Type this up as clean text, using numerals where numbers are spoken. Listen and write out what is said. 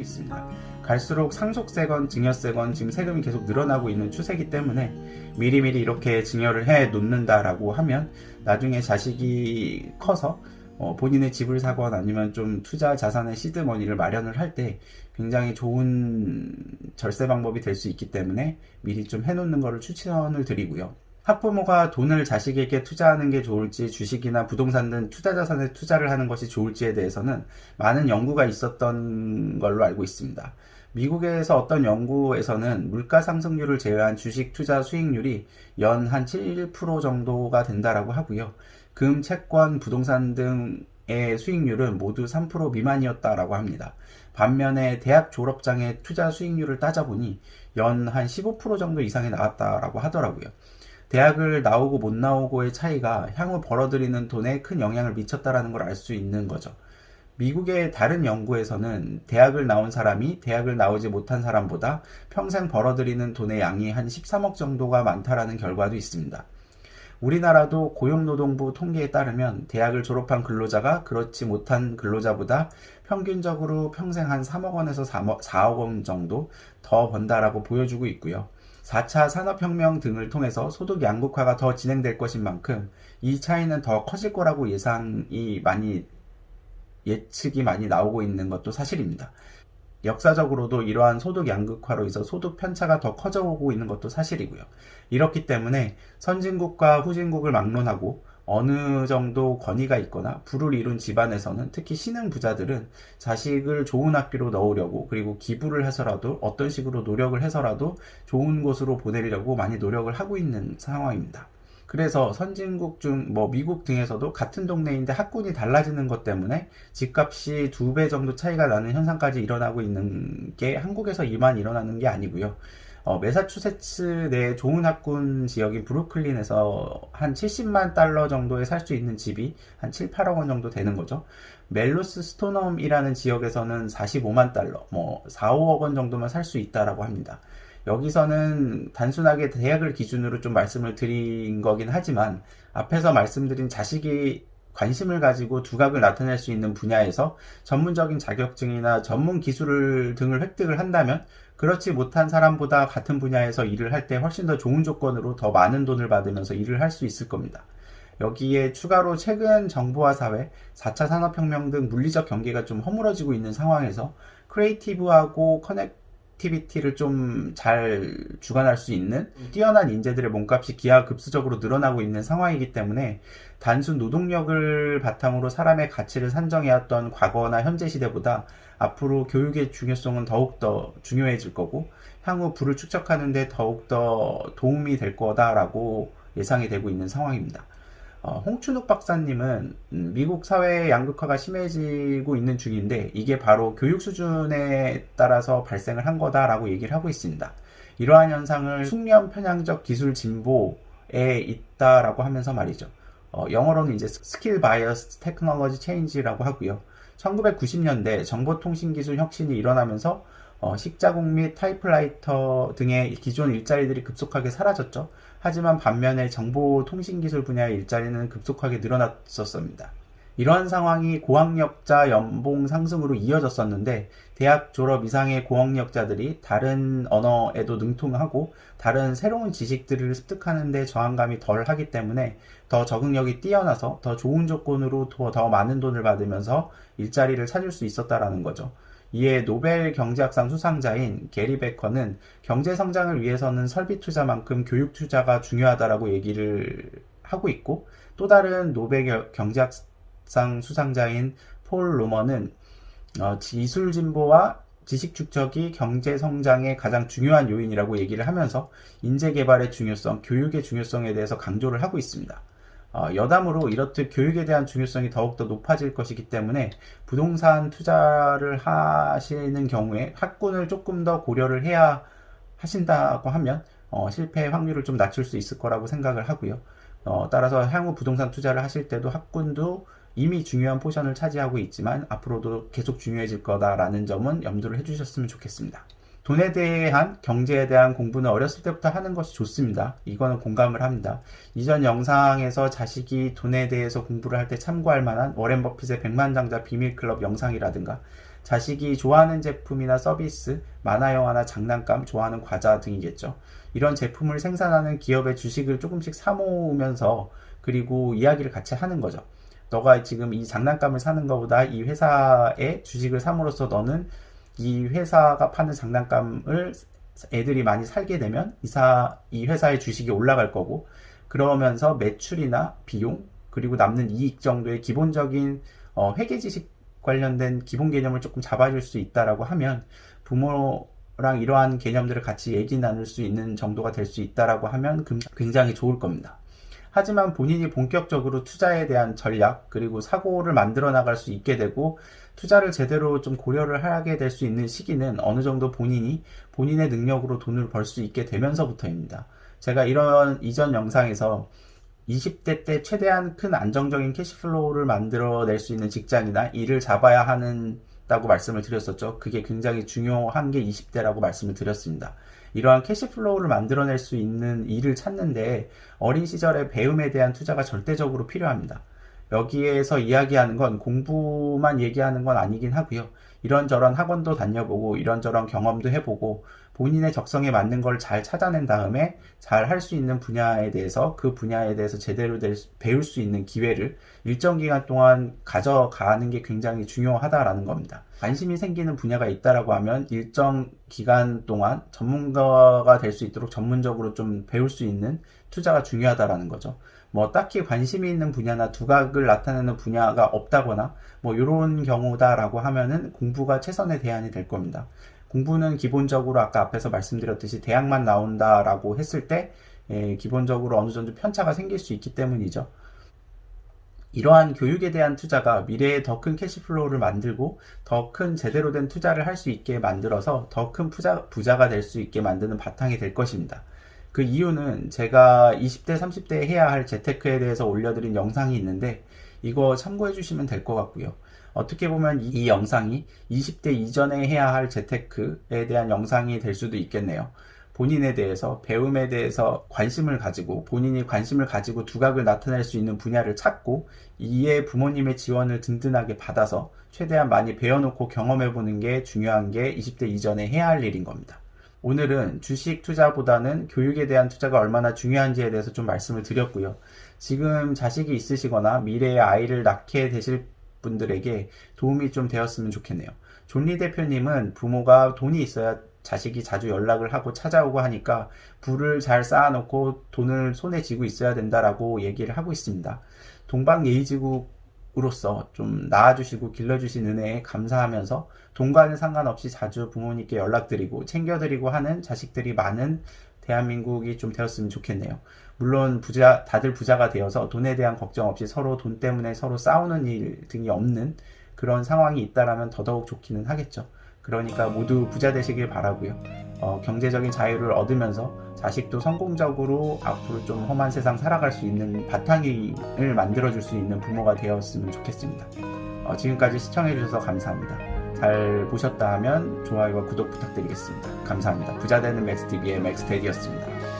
있습니다. 갈수록 상속세건 증여세건 지금 세금이 계속 늘어나고 있는 추세이기 때문에 미리미리 이렇게 증여를 해 놓는다라고 하면 나중에 자식이 커서 본인의 집을 사거나 아니면 좀 투자 자산의 시드머니를 마련을 할 때 굉장히 좋은 절세 방법이 될 수 있기 때문에 미리 좀 해놓는 것을 추천을 드리고요. 학부모가 돈을 자식에게 투자하는 게 좋을지 주식이나 부동산 등 투자 자산에 투자를 하는 것이 좋을지에 대해서는 많은 연구가 있었던 걸로 알고 있습니다. 미국에서 어떤 연구에서는 물가 상승률을 제외한 주식 투자 수익률이 연 한 7% 정도가 된다라고 하고요. 금, 채권, 부동산 등의 수익률은 모두 3% 미만이었다라고 합니다. 반면에 대학 졸업장의 투자 수익률을 따져보니 연 한 15% 정도 이상이 나왔다라고 하더라고요. 대학을 나오고 못 나오고의 차이가 향후 벌어들이는 돈에 큰 영향을 미쳤다라는 걸 알 수 있는 거죠. 미국의 다른 연구에서는 대학을 나온 사람이 대학을 나오지 못한 사람보다 평생 벌어들이는 돈의 양이 한 13억 정도가 많다라는 결과도 있습니다. 우리나라도 고용노동부 통계에 따르면 대학을 졸업한 근로자가 그렇지 못한 근로자보다 평균적으로 평생 한 3억 원에서 4억 원 정도 더 번다라고 보여주고 있고요. 4차 산업혁명 등을 통해서 소득 양극화가 더 진행될 것인 만큼 이 차이는 더 커질 거라고 예측이 많이 나오고 있는 것도 사실입니다. 역사적으로도 이러한 소득 양극화로 인해서 소득 편차가 더 커져오고 있는 것도 사실이고요. 이렇기 때문에 선진국과 후진국을 막론하고 어느 정도 권위가 있거나 부를 이룬 집안에서는 특히 신흥 부자들은 자식을 좋은 학교로 넣으려고 그리고 기부를 해서라도 어떤 식으로 노력을 해서라도 좋은 곳으로 보내려고 많이 노력을 하고 있는 상황입니다. 그래서 선진국 중 미국 등에서도 같은 동네인데 학군이 달라지는 것 때문에 집값이 2배 정도 차이가 나는 현상까지 일어나고 있는 게 한국에서 이만 일어나는 게 아니고요. 매사추세츠 내 좋은 학군 지역인 브루클린에서 한 70만 달러 정도에 살 수 있는 집이 한 7, 8억 원 정도 되는 거죠. 멜로스 스토넘이라는 지역에서는 45만 달러, 4, 5억 원 정도만 살 수 있다라고 합니다. 여기서는 단순하게 대학을 기준으로 좀 말씀을 드린 거긴 하지만 앞에서 말씀드린 자식이 관심을 가지고 두각을 나타낼 수 있는 분야에서 전문적인 자격증이나 전문 기술 등을 획득을 한다면 그렇지 못한 사람보다 같은 분야에서 일을 할 때 훨씬 더 좋은 조건으로 더 많은 돈을 받으면서 일을 할 수 있을 겁니다. 여기에 추가로 최근 정보화 사회, 4차 산업혁명 등 물리적 경계가 좀 허물어지고 있는 상황에서 크리에이티브하고 커넥티비티를 좀 잘 주관할 수 있는 뛰어난 인재들의 몸값이 기하급수적으로 늘어나고 있는 상황이기 때문에 단순 노동력을 바탕으로 사람의 가치를 산정해왔던 과거나 현재 시대보다 앞으로 교육의 중요성은 더욱더 중요해질 거고 향후 부를 축적하는 데 더욱더 도움이 될 거다라고 예상이 되고 있는 상황입니다. 홍춘욱 박사님은 미국 사회의 양극화가 심해지고 있는 중인데 이게 바로 교육 수준에 따라서 발생을 한 거다라고 얘기를 하고 있습니다. 이러한 현상을 숙련 편향적 기술 진보에 있다라고 하면서 말이죠. 영어로는 이제 스킬 바이어스 테크놀로지 체인지라고 하고요. 1990년대 정보통신기술 혁신이 일어나면서 식자국 및 타이프라이터 등의 기존 일자리들이 급속하게 사라졌죠. 하지만 반면에 정보통신기술 분야의 일자리는 급속하게 늘어났었습니다. 이러한 상황이 고학력자 연봉 상승으로 이어졌었는데 대학 졸업 이상의 고학력자들이 다른 언어에도 능통하고 다른 새로운 지식들을 습득하는 데 저항감이 덜 하기 때문에 더 적응력이 뛰어나서 더 좋은 조건으로 더 많은 돈을 받으면서 일자리를 찾을 수 있었다라는 거죠. 이에 노벨 경제학상 수상자인 게리 베커는 경제 성장을 위해서는 설비 투자만큼 교육 투자가 중요하다라고 얘기를 하고 있고 또 다른 노벨 경제학상 수상자인 폴 루머는 기술 진보와 지식 축적이 경제 성장의 가장 중요한 요인이라고 얘기를 하면서 인재 개발의 중요성, 교육의 중요성에 대해서 강조를 하고 있습니다. 여담으로 이렇듯 교육에 대한 중요성이 더욱더 높아질 것이기 때문에 부동산 투자를 하시는 경우에 학군을 조금 더 고려를 해야 하신다고 하면 실패 확률을 좀 낮출 수 있을 거라고 생각을 하고요. 따라서 향후 부동산 투자를 하실 때도 학군도 이미 중요한 포션을 차지하고 있지만 앞으로도 계속 중요해질 거다라는 점은 염두를 해주셨으면 좋겠습니다. 돈에 대한 경제에 대한 공부는 어렸을 때부터 하는 것이 좋습니다. 이거는 공감을 합니다. 이전 영상에서 자식이 돈에 대해서 공부를 할 때 참고할 만한 워렌 버핏의 백만장자 비밀클럽 영상이라든가 자식이 좋아하는 제품이나 서비스, 만화, 영화나 장난감, 좋아하는 과자 등이겠죠. 이런 제품을 생산하는 기업의 주식을 조금씩 사모으면서 그리고 이야기를 같이 하는 거죠. 너가 지금 이 장난감을 사는 것보다 이 회사의 주식을 삼으로써 너는 이 회사가 파는 장난감을 애들이 많이 살게 되면 이 회사의 주식이 올라갈 거고, 그러면서 매출이나 비용 그리고 남는 이익 정도의 기본적인 회계 지식 관련된 기본 개념을 조금 잡아줄 수 있다라고 하면, 부모랑 이러한 개념들을 같이 얘기 나눌 수 있는 정도가 될 수 있다라고 하면 굉장히 좋을 겁니다. 하지만 본인이 본격적으로 투자에 대한 전략 그리고 사고를 만들어 나갈 수 있게 되고 투자를 제대로 좀 고려를 하게 될 수 있는 시기는 어느 정도 본인이 본인의 능력으로 돈을 벌 수 있게 되면서부터입니다. 제가 이런 이전 영상에서 20대 때 최대한 큰 안정적인 캐시플로우를 만들어낼 수 있는 직장이나 일을 잡아야 한다고 말씀을 드렸었죠. 그게 굉장히 중요한 게 20대라고 말씀을 드렸습니다. 이러한 캐시플로우를 만들어낼 수 있는 일을 찾는데 어린 시절의 배움에 대한 투자가 절대적으로 필요합니다. 여기에서 이야기하는 건 공부만 얘기하는 건 아니긴 하고요. 이런저런 학원도 다녀보고 이런저런 경험도 해보고 본인의 적성에 맞는 걸 잘 찾아낸 다음에 잘 할 수 있는 분야에 대해서 그 분야에 대해서 제대로 배울 수 있는 기회를 일정 기간 동안 가져가는 게 굉장히 중요하다라는 겁니다. 관심이 생기는 분야가 있다라고 하면 일정 기간 동안 전문가가 될 수 있도록 전문적으로 좀 배울 수 있는 투자가 중요하다라는 거죠. 뭐 딱히 관심이 있는 분야나 두각을 나타내는 분야가 없다거나 뭐 이런 경우다라고 하면은 공부가 최선의 대안이 될 겁니다. 공부는 기본적으로 아까 앞에서 말씀드렸듯이 대학만 나온다라고 했을 때 기본적으로 어느 정도 편차가 생길 수 있기 때문이죠. 이러한 교육에 대한 투자가 미래에 더 큰 캐시플로우를 만들고 더 큰 제대로 된 투자를 할 수 있게 만들어서 더 큰 부자가 될 수 있게 만드는 바탕이 될 것입니다. 그 이유는 제가 20대, 30대에 해야 할 재테크에 대해서 올려드린 영상이 있는데 이거 참고해 주시면 될 것 같고요. 어떻게 보면 이 영상이 20대 이전에 해야 할 재테크에 대한 영상이 될 수도 있겠네요. 본인에 대해서, 배움에 대해서 관심을 가지고 본인이 관심을 가지고 두각을 나타낼 수 있는 분야를 찾고 이에 부모님의 지원을 든든하게 받아서 최대한 많이 배워놓고 경험해보는 게 중요한 게 20대 이전에 해야 할 일인 겁니다. 오늘은 주식 투자보다는 교육에 대한 투자가 얼마나 중요한지에 대해서 좀 말씀을 드렸고요. 지금 자식이 있으시거나 미래에 아이를 낳게 되실 분들에게 도움이 좀 되었으면 좋겠네요. 존리 대표님은 부모가 돈이 있어야 자식이 자주 연락을 하고 찾아오고 하니까 부를 잘 쌓아놓고 돈을 손에 쥐고 있어야 된다라고 얘기를 하고 있습니다. 동방예의지국으로서 좀 낳아주시고 길러주신 은혜에 감사하면서 돈과는 상관없이 자주 부모님께 연락드리고 챙겨드리고 하는 자식들이 많은 대한민국이 좀 되었으면 좋겠네요. 물론 다들 부자가 되어서 돈에 대한 걱정 없이 서로 돈 때문에 서로 싸우는 일 등이 없는 그런 상황이 있다라면 더더욱 좋기는 하겠죠. 그러니까 모두 부자 되시길 바라고요. 경제적인 자유를 얻으면서 자식도 성공적으로 앞으로 좀 험한 세상 살아갈 수 있는 바탕을 만들어줄 수 있는 부모가 되었으면 좋겠습니다. 지금까지 시청해주셔서 감사합니다. 잘 보셨다 하면 좋아요와 구독 부탁드리겠습니다. 감사합니다. 부자되는 맥스TV의 맥스테디였습니다.